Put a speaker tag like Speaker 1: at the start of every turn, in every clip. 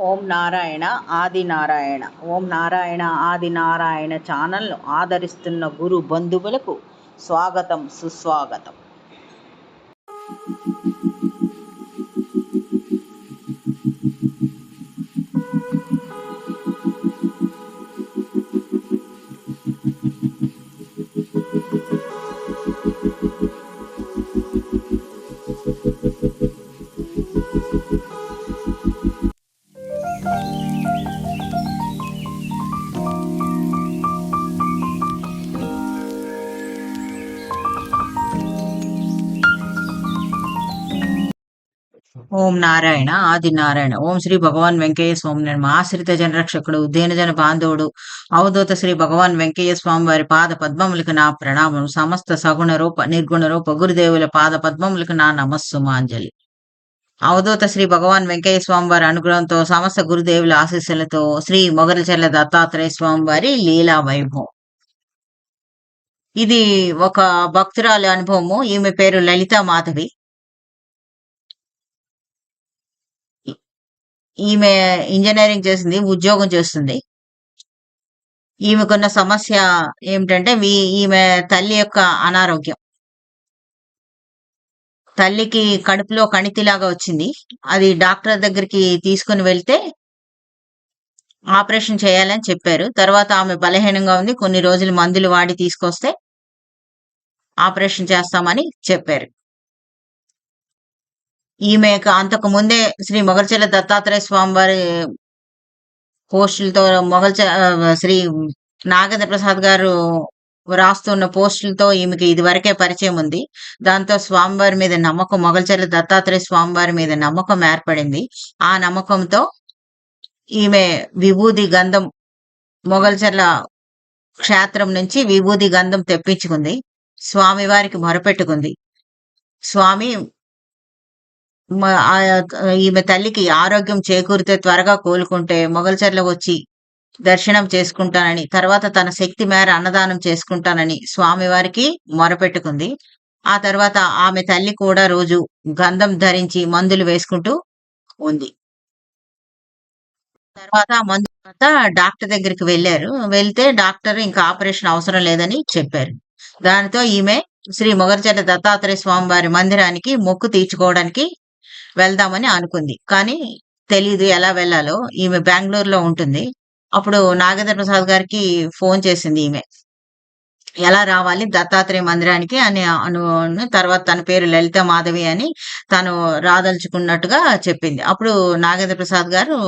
Speaker 1: ఓం నారాయణ ఆది నారాయణ. ఓం నారాయణ ఆది నారాయణ ఛానల్ను ఆదరిస్తున్న గురు బంధువులకు స్వాగతం, సుస్వాగతం. ఓం నారాయణ ఆది నారాయణ. ఓం శ్రీ భగవాన్ వెంకయ్య స్వామి నమ. ఆశ్రిత జనరక్షకుడు, దీనజన బాంధవుడు, అవధూత శ్రీ భగవాన్ వెంకయ్య స్వామి వారి పాద పద్మములకు నా ప్రణామం. సమస్త సగుణ రూప నిర్గుణ రూప గురుదేవుల పాద పద్మములకు నా నమస్సుమాంజలి. అవధూత శ్రీ భగవాన్ వెంకయ్య స్వామి వారి అనుగ్రహంతో, సమస్త గురుదేవుల ఆశీస్సులతో శ్రీ మొగలిచెర్ల దత్తాత్రేయ స్వామి వారి లీలా వైభవం. ఇది ఒక భక్తురాలి అనుభవము. ఈమె పేరు లలితా మాధవి. ఈమె ఇంజనీరింగ్ చేసింది, ఉద్యోగం చేస్తుంది. ఈమెకున్న సమస్య ఏమిటంటే ఈమె తల్లి యొక్క అనారోగ్యం. తల్లికి కడుపులో కణితిలాగా వచ్చింది. అది డాక్టర్ దగ్గరికి తీసుకుని వెళ్తే ఆపరేషన్ చేయాలని చెప్పారు. తర్వాత ఆమె బలహీనంగా ఉంది, కొన్ని రోజులు మందులు వాడి తీసుకొస్తే ఆపరేషన్ చేస్తామని చెప్పారు. ఈమెకు అంతకు ముందే శ్రీ మొగల్చెర్ల దత్తాత్రేయ స్వామి వారి పోస్టులతో శ్రీ నాగేంద్ర ప్రసాద్ గారు రాస్తున్న పోస్టులతో ఈమెకి ఇది వరకే పరిచయం ఉంది. దాంతో స్వామివారి మీద నమ్మకం, మొగల్చెర్ల దత్తాత్రేయ స్వామివారి మీద నమ్మకం ఏర్పడింది. ఆ నమ్మకంతో ఈమె విభూది గంధం మొగల్చెర్ల క్షేత్రం నుంచి విభూది గంధం తెప్పించుకుంది. స్వామివారికి మొరపెట్టుకుంది. స్వామి, ఈమె తల్లికి ఆరోగ్యం చేకూరితే, త్వరగా కోలుకుంటే మొగల్చెర్ల వచ్చి దర్శనం చేసుకుంటానని, తర్వాత తన శక్తి మేర అన్నదానం చేసుకుంటానని స్వామివారికి మొరపెట్టుకుంది. ఆ తర్వాత ఆమె తల్లి కూడా రోజు గంధం ధరించి మందులు వేసుకుంటూ ఉంది. తర్వాత డాక్టర్ దగ్గరికి వెళ్తే డాక్టర్ ఇంకా ఆపరేషన్ అవసరం లేదని చెప్పారు. దానితో ఈమె శ్రీ మొగల్చెర్ల దత్తాత్రేయ స్వామి వారి మందిరానికి మొక్కు తీర్చుకోవడానికి వెళ్దామని అనుకుంది. కానీ తెలీదు ఎలా వెళ్ళాలో. ఈమె బెంగళూరులో ఉంటుంది. అప్పుడు నాగేంద్ర ప్రసాద్ గారికి ఫోన్ చేసింది ఈమె, ఎలా రావాలి దత్తాత్రేయ మందిరానికి అని. తర్వాత తన పేరు లలిత మాధవి అని తను రాదలుచుకున్నట్టుగా చెప్పింది. అప్పుడు నాగేంద్ర ప్రసాద్ గారు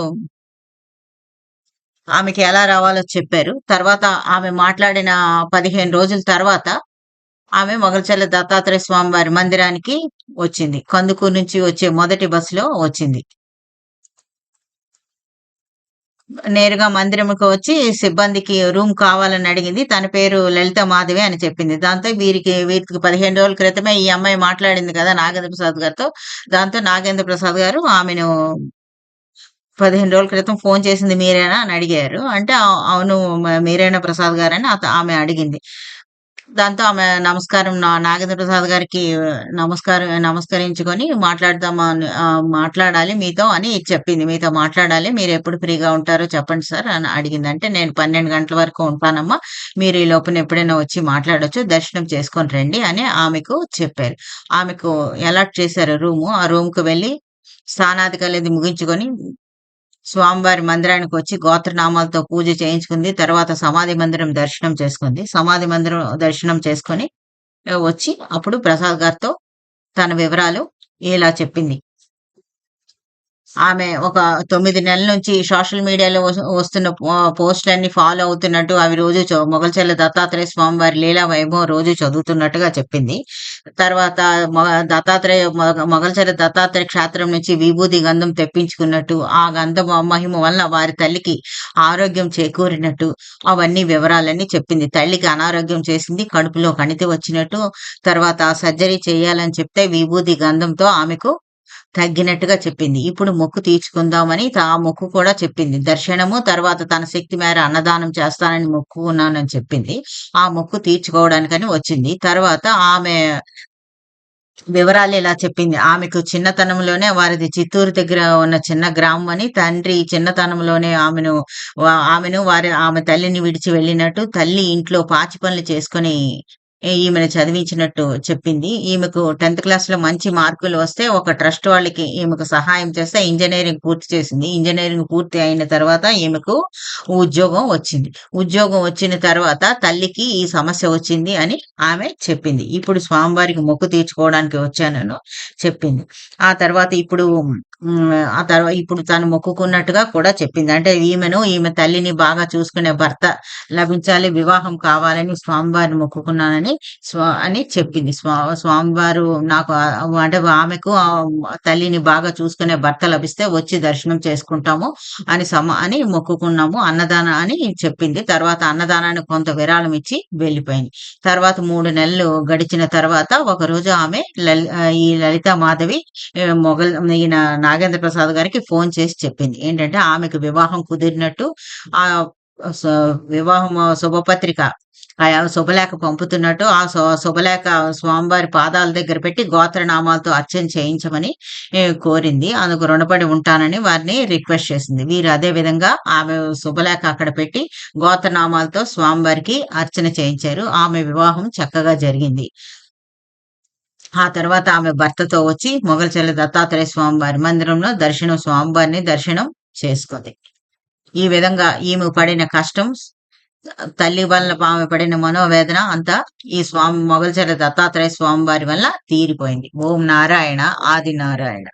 Speaker 1: ఆమెకి ఎలా రావాలో చెప్పారు. తర్వాత ఆమె మాట్లాడిన 15 రోజుల తర్వాత ఆమె మొగల్చెర్ల దత్తాత్రేయ స్వామి వారి మందిరానికి వచ్చింది. కందుకూరు నుంచి వచ్చే మొదటి బస్సులో వచ్చింది. నేరుగా మందిరంకి వచ్చి సిబ్బందికి రూమ్ కావాలని అడిగింది. తన పేరు లలిత మాధవి అని చెప్పింది. దాంతో వీరికి 15 రోజుల క్రితమే ఈ అమ్మాయి మాట్లాడింది కదా నాగేంద్ర ప్రసాద్ గారితో. దాంతో నాగేంద్ర ప్రసాద్ గారు ఆమెను 15 రోజుల క్రితం ఫోన్ చేసింది మీరేనా అని అడిగారు. అంటే అవును మీరేనా ప్రసాద్ గారని ఆమె అడిగింది. దాంతో ఆమె నమస్కారం, నాగేంద్ర ప్రసాద్ గారికి నమస్కరించుకొని మాట్లాడాలి మీతో అని చెప్పింది. మీతో మాట్లాడాలి, మీరు ఎప్పుడు ఫ్రీగా ఉంటారో చెప్పండి సార్ అని అడిగింది. అంటే నేను 12 గంటల వరకు ఉంటానమ్మా, మీరు ఈ లోపల ఎప్పుడైనా వచ్చి మాట్లాడొచ్చు, దర్శనం చేసుకొని రండి అని ఆమెకు చెప్పారు. ఆమెకు అలాట్ చేశారు రూము. ఆ రూమ్కు వెళ్ళి స్నానాధికారులు ముగించుకొని స్వామివారి మందిరానికి వచ్చి గోత్రనామాలతో పూజ చేయించుకుంది. తర్వాత సమాధి మందిరం దర్శనం చేసుకుంది. సమాధి మందిరం దర్శనం చేసుకొని వచ్చి అప్పుడు ప్రసాద్ గారితో తన వివరాలు ఇలా చెప్పింది. ఆమె ఒక 9 నెలల నుంచి సోషల్ మీడియాలో వస్తున్న పోస్టులన్నీ ఫాలో అవుతున్నట్టు, అవి రోజు మొగల్చెర్ల దత్తాత్రేయ స్వామి వారి లీలా వైభవం రోజు చదువుతున్నట్టుగా చెప్పింది. తర్వాత మొగల్చెర్ల దత్తాత్రేయ క్షేత్రం నుంచి విభూది గంధం తెప్పించుకున్నట్టు, ఆ గంధం మహిమ వల్ల వారి తల్లికి ఆరోగ్యం చేకూరినట్టు, అవన్నీ వివరాలన్నీ చెప్పింది. తల్లికి అనారోగ్యం చేసింది, కడుపులో కణితి వచ్చినట్టు, తర్వాత సర్జరీ చేయాలని చెప్తే విభూది గంధంతో ఆమెకు తగ్గినట్టుగా చెప్పింది. ఇప్పుడు మొక్కు తీర్చుకుందామని ఆ మొక్కు కూడా చెప్పింది. దర్శనము తర్వాత తన శక్తి మేర అన్నదానం చేస్తానని మొక్కుకున్నానని చెప్పింది. ఆ మొక్కు తీర్చుకోవడానికని వచ్చింది. తర్వాత ఆమె వివరాలు ఇలా చెప్పింది. ఆమెకు చిన్నతనంలోనే వారిది చిత్తూరు దగ్గర ఉన్న చిన్న గ్రామం అని, తండ్రి చిన్నతనంలోనే ఆమె తల్లిని విడిచి వెళ్ళినట్టు, తల్లి ఇంట్లో పాచి పనులు చేసుకొని ఈమెను చదివించినట్టు చెప్పింది. ఈమెకు 10థ్ క్లాస్‌లో మంచి మార్కులు వస్తే ఒక ట్రస్ట్ వాళ్ళకి ఈమెకు సహాయం చేస్తే ఇంజినీరింగ్ పూర్తి చేసింది. ఇంజినీరింగ్ పూర్తి అయిన తర్వాత ఈమెకు ఉద్యోగం వచ్చింది. ఉద్యోగం వచ్చిన తర్వాత తల్లికి ఈ సమస్య వచ్చింది అని ఆమె చెప్పింది. ఇప్పుడు స్వామివారికి మొక్కు తీర్చుకోవడానికి వచ్చానను చెప్పింది. ఆ తర్వాత ఇప్పుడు తను మొక్కుకున్నట్టుగా కూడా చెప్పింది. అంటే ఈమె తల్లిని బాగా చూసుకునే భర్త లభించాలి, వివాహం కావాలని స్వామివారిని మొక్కుకున్నానని అని చెప్పింది. స్వామివారు నాకు అంటే ఆమెకు తల్లిని బాగా చూసుకునే భర్త లభిస్తే వచ్చి దర్శనం చేసుకుంటాము అని మొక్కుకున్నాము. అని చెప్పింది. తర్వాత అన్నదానానికి కొంత విరాళం ఇచ్చి వెళ్ళిపోయింది. తర్వాత 3 నెలలు గడిచిన తర్వాత ఒకరోజు ఆమె ఈ లలితా మాధవి ఈయన నాగేంద్ర ప్రసాద్ గారికి ఫోన్ చేసి చెప్పింది. ఏంటంటే ఆమెకు వివాహం కుదిరినట్టు ఆహ్, స వివాహం శుభపత్రిక శుభలేఖ పంపుతున్నట్టు శుభలేఖ స్వామివారి పాదాల దగ్గర పెట్టి గోత్రనామాలతో అర్చన చేయించమని కోరింది. అందుకు రుణపడి ఉంటానని వారిని రిక్వెస్ట్ చేసింది. వీరు అదే విధంగా ఆమె శుభలేఖ అక్కడ పెట్టి గోత్రనామాలతో స్వామివారికి అర్చన చేయించారు. ఆమె వివాహం చక్కగా జరిగింది. ఆ తర్వాత ఆమె భర్తతో వచ్చి మొగల్చెల్ల దత్తాత్రేయ స్వామివారి మందిరంలో స్వామివారిని దర్శనం చేసుకుంది. ఈ విధంగా ఈమె పడిన కష్టం, తల్లి వల్ల ఆమె పడిన మనోవేదన అంతా ఈ మొగల్చెల్ల దత్తాత్రేయ స్వామివారి వల్ల తీరిపోయింది. ఓం నారాయణ ఆది నారాయణ.